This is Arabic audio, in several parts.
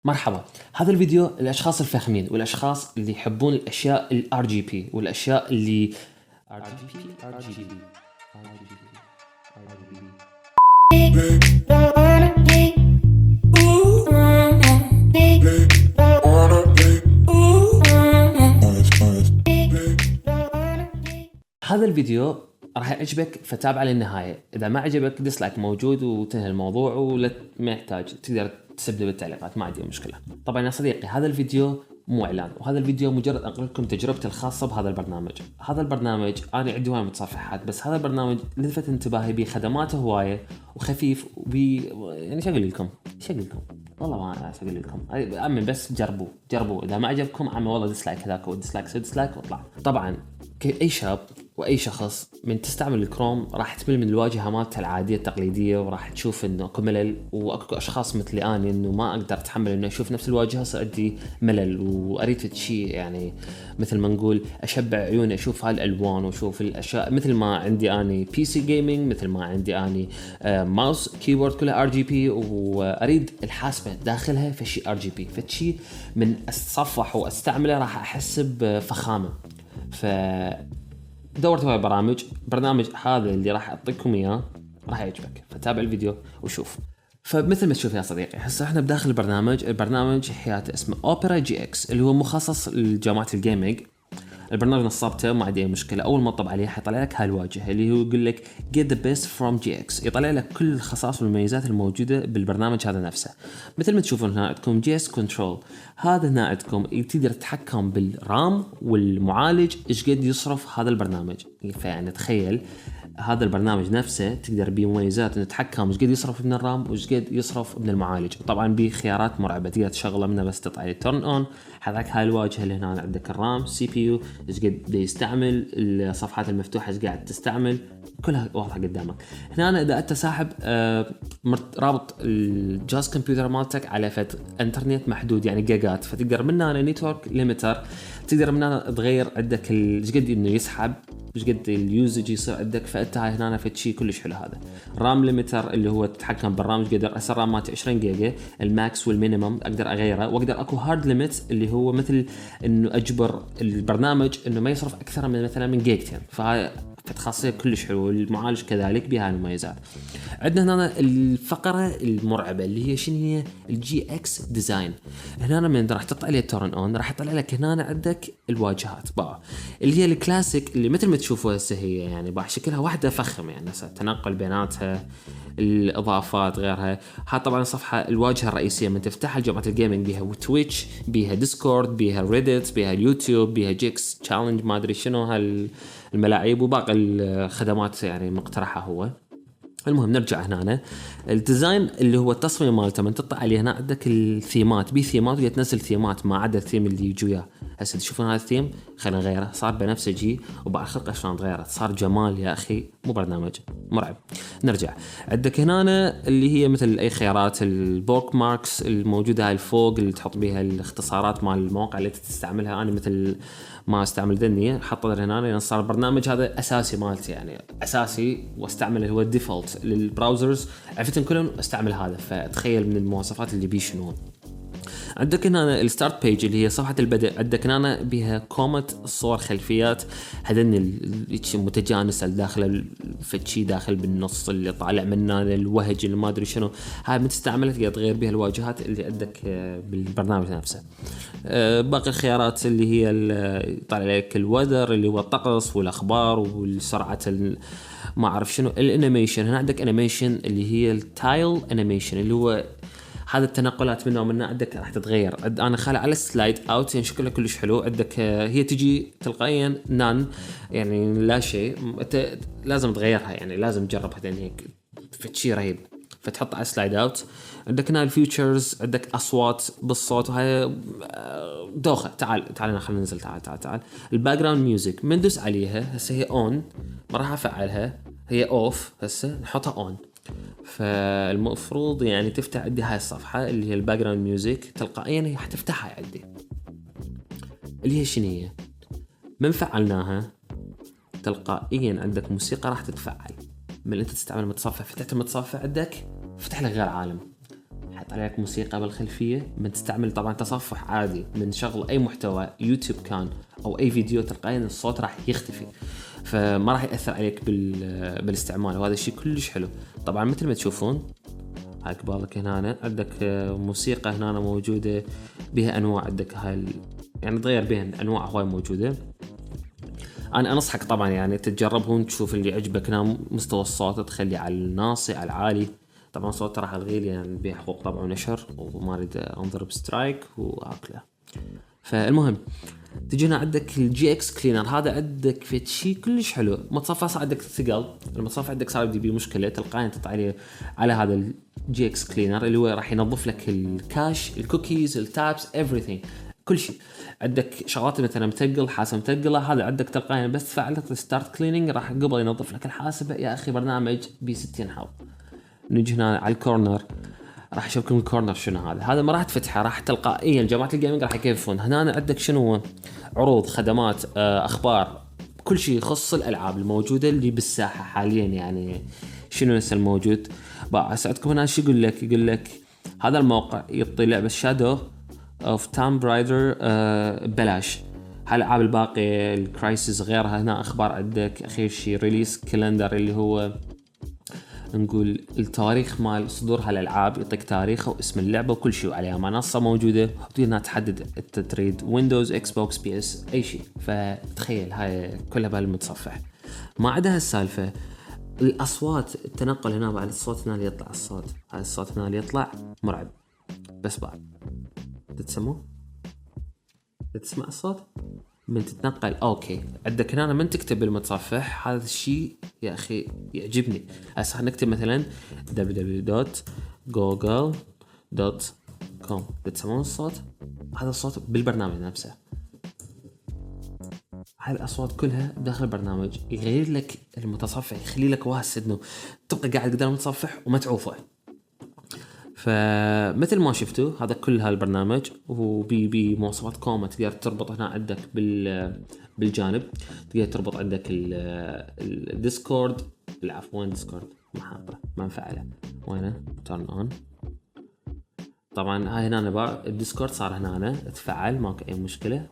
مرحبا. هذا الفيديو الاشخاص الفاهمين والاشخاص اللي يحبون الاشياء الار جي بي والاشياء اللي RGB. هذا الفيديو راح يعجبك فتابع للنهاية. إذا ما عجبك ديسلايك موجود وتنهي الموضوع ولا ما يحتاج تقدر تسيب لي بالتعليقات، ما عندي مشكلة. طبعا يا صديقي هذا الفيديو مو إعلان، وهذا الفيديو مجرد أنقل لكم تجربتي الخاصة بهذا البرنامج. هذا البرنامج أنا عندي هواي متصفحات، بس هذا البرنامج لفت انتباهي بخدماته هواية وخفيف يعني شو أقول لكم والله ما أقول لكم، أمن بس جربوا إذا ما عجبكم والله ديسلايك هذاك وديسلايك واطلع. طبعا أي شاب واي شخص من تستعمل الكروم راح تمل من الواجهه مالته العاديه التقليديه، وراح تشوف انه اكو ملل، واكو اشخاص مثلي اني انه ما اقدر اتحمل انه اشوف نفس الواجهه، صار عندي ملل واريد شيء يعني مثل ما نقول اشبع عيوني، اشوف هالالوان واشوف الاشياء مثل ما عندي اني بي سي جيمنج، مثل ما عندي اني ماوس كيبورد كلها ار جي بي، واريد الحاسبه داخلها في شيء ار جي بي، فشيء من اتصفح واستعمله راح احس بفخامه. ف دورت على برنامج هذا اللي راح اعطيكم اياه راح يعجبك، فتابع الفيديو وشوف. فمثل ما تشوف يا صديقي هسه احنا بداخل البرنامج حياته اسمه اوبرا جي اكس، اللي هو مخصص لجامعة الجيمنج. البرنامج نصبته ما عندي اي مشكله. اول ما تطب عليه حيطلع لك هالواجهه اللي هو يقول لك get the best from GX، يطلع لك كل الخصائص والمميزات الموجوده بالبرنامج هذا نفسه. مثل ما تشوفون هنا عندكم GX كنترول، هذا هنا عندكم تقدر تتحكم بالرام والمعالج ايش قد يصرف هذا البرنامج. فيعني تخيل هذا البرنامج نفسه تقدر بمميزات انه تتحكم ايش قد يصرف من الرام وايش قد يصرف من المعالج، طبعا بخيارات مرعبه تقدر تشغله منه بس تطلع لي تورن اون. حذاك هاي الواجهه اللي هنا عندك الرام سي بي يو ايش قد يستعمل، الصفحات المفتوحه ايش قاعد تستعمل، كلها واضحه قدامك. هنا اذا انت ساحب رابط الجهاز كمبيوتر مالتك على انترنت محدود يعني جيجات، فتقدر من هنا نيتورك ليميتر تقدر من هنا تغير عندك ايش قد انه يسحب، ايش قد اليوزج يصير عندك. فانت هاي هنا في شيء كلش حلو. هذا رام ليميتر اللي هو تتحكم بالرام، ايش قدر اسرع مالته 20 جيجا، الماكس والمينيمم اقدر اغيره، واقدر اكو هارد ليميت اللي هو مثل انه اجبر البرنامج انه ما يصرف اكثر من مثلا من جيجتين، فهاي خاصية كلش حلو. المعالج كذلك بها المميزات. عندنا هنا الفقرة المرعبة اللي هي شنو هي الجي اكس ديزاين. هنا من راح تطلع عليه تورن اون راح يطلع لك هنا عندك الواجهات اللي هي الكلاسيك اللي مثل ما تشوفوا هسه هي يعني شكلها واحدة فخم يعني تنقل بيناتها الاضافات غيرها. ها طبعا الصفحه الواجهه الرئيسيه من تفتحها جامعه الجيمنج بيها تويتش، بيها ديسكورد، بيها ريدت، بيها اليوتيوب، بيها جيكس تشالنج ما ادري شنو هالملاعب وباقي الخدمات يعني مقترحه هو. المهم نرجع هنا الديزاين اللي هو التصميم مالته من تطلع عليه هنا عندك الثيمات، ثيمات وتنزل ثيمات ما عدا الثيم اللي يجوا وياه. هسه تشوفون هذا الثيم خلينا نغيره، صار بنفسجي وبعد خلقه شلون تغيرت، صار جمال يا اخي، مو برنامج مرعب. نرجع عندك هنا اللي هي مثل اي خيارات البوك ماركس الموجوده هاي الفوق اللي تحط بيها الاختصارات مال المواقع اللي تستعملها. انا مثل ما استعمل ذني حطه هنا لان صار البرنامج هذا اساسي مالتي يعني اساسي، واستعمله هو الديفولت للبراوزرز عرفتن كلهم استعمل هذا. فتخيل من المواصفات اللي بيه شنو. عندك هنا الستارت بيج اللي هي صفحة البدء، عندك هنا بها كومة الصور خلفيات هذن المتجانسة داخل فتشي داخل بالنص اللي طالع منه الوهج اللي ما ادري شنو، هاي متستعملها تقدر تغير بها الواجهات اللي عندك بالبرنامج نفسه. باقي الخيارات اللي هي طالع لك الوذر اللي هو الطقس والاخبار والسرعة ما اعرف شنو. الانيميشن هنا عندك انيميشن اللي هي التايل انيميشن اللي هو هذا التنقلات منه ومنه عندك راح تتغير. انا خالي على السلايد اوت يعني شكلها كلش حلو. عندك هي تجي تلقائيا نان يعني لا شيء، انت لازم تغيرها يعني لازم تجربها لان هيك فتشي رهيب. فتحط على سلايد اوت. عندك هنا الفيوتشرز، عندك اصوات بالصوت وهي دوخه. تعال خلينا ننزل. تعال الباك جراوند ميوزك من ندوس عليها هسه هي اون، ما راح افعلها، هي اوف هسه نحطها اون. فالمفروض يعني تفتح عندي هاي الصفحة اللي هي الباك جراوند ميوزك تلقائيا هي حتفتحها عندي اللي هي شنو هي. من فعلناها تلقائيا عندك موسيقى راح تتفعل من انت تستعمل المتصفح. فتحت المتصفح عندك فتح لك غير عالم. يحط عليك موسيقى بالخلفية. من تستعمل طبعا تصفح عادي من شغل أي محتوى يوتيوب كان أو أي فيديو، تلقائيا الصوت راح يختفي، فما راح يأثر عليك بالاستعمال، وهذا الشيء كلش حلو. طبعا مثل ما تشوفون هاي قبالك هنا عندك موسيقى هنا موجودة بها أنواع، عندك هاي يعني تغير بين أنواع هواي موجودة. أنا أنصحك طبعا يعني تجربهم، تشوف اللي عجبك هنا مستوى الصوت تخلي على الناصع على العالي. طبعا صوت راح الغير يعني بيه حقوق طبع ونشر وما أريد أنضرب سترايك وأكله. فالمهم تجي هنا عندك الجي اكس كلينر، هذا عندك في شيء كلش حلو. متصفح صار عندك ثقل، المتصفح عندك صار بدي بيه مشكله، تلقائيا تطلع على هذا الجي اكس كلينر اللي هو راح ينظف لك الكاش، الكوكيز، التابس، everything، كل شيء. عندك شغلات مثلا متقل، حاسه متقله، هذا عندك تلقائيا بس فعلت ستارت كليننج راح قبل ينظف لك الحاسبه. يا اخي برنامج ب60 حظ. نجي هنا على الكورنر، راح اشوفكم الكورنر شنو هذا ما راح تفتحه، راح تلقائيا جماعه الجيمنج راح يكيفون. هنا عندك شنو عروض، خدمات، اخبار، كل شيء يخص الالعاب الموجوده اللي بالساحه حاليا. يعني شنو لسه الموجود بقى اسعدكم هنا. شو يقول لك هذا الموقع يعطي لعبه شادو اوف تام برايدر ببلاش. هالالعاب الباقي الكرايسيس غيرها. هنا اخبار عندك، اخير شيء ريليس كالندر اللي هو نقول التاريخ مال صدور هالالعاب، يعطيك تاريخه واسم اللعبه وكل شيء، عليها منصه موجوده وتقدر تحدد انت تريد ويندوز، اكس بوكس، بي اس، اي شيء. فتخيل هاي كلها بالمتصفح. ما عدا هالسالفه الاصوات، التنقل هنا بعد الصوت هنا اللي يطلع، الصوت هاي الصوت هنا اللي يطلع مرعب. بس بعد تسمعوا، تسمع الصوت من تتنقل. اوكي عندك هنا من تكتب بالمتصفح هذا الشيء يا اخي يعجبني. هسه نكتب مثلا www.google.com، تسمعون الصوت؟ هذا الصوت بالبرنامج نفسه. هاي الاصوات كلها داخل البرنامج، يغير لك المتصفح، يخلي لك واسع انه تبقى قاعد قدام المتصفح وما تعوفه. فمثل ما شفتوا هذا كل هالبرنامج وبمواصفات كوما. تقدر تربط هنا عندك بالجانب، تقدر تربط عندك الديسكورد. العفو وين ديسكورد؟ ما نفعله، وينه؟ ترن اون. طبعا هاي هنا الديسكورد صار هنا تفعل، ماكو اي مشكله.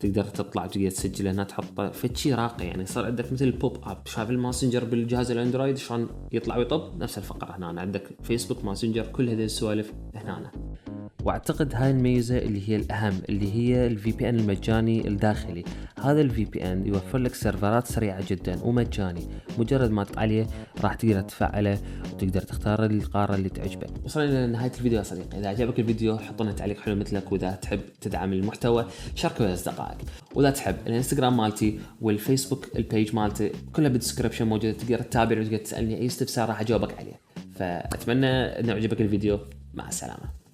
تقدر تطلع، تقدر تسجل هنا، تحطه في شيء راقي. يعني صار عندك مثل البوب اب، شايف الماسنجر بالجهاز الاندرويد شلون يطلع ويطب؟ نفس الفقره هنا عندك فيسبوك، ماسنجر، كل هذه السوالف هنا. واعتقد هاي الميزه اللي هي الاهم، اللي هي الفي بي ان المجاني الداخلي. هذا الفي بي ان يوفر لك سيرفرات سريعه جدا ومجاني، مجرد ما تطلع عليه راح تقدر تفعله وتقدر تختار القاره اللي تعجبك. وصلنا لنهايه الفيديو يا صديقي. اذا عجبك الفيديو حط لنا تعليق حلو مثلك، واذا تحب تدعم المحتوى شاركه ويا اصدقائك، واذا تحب الانستغرام مالتي والفيسبوك البيج مالتي كلها بالديسكربشن موجوده، تقدر تتابعني وتقدر تسالني اي استفسار راح اجاوبك عليه. فاتمنى انه عجبك الفيديو. مع السلامه.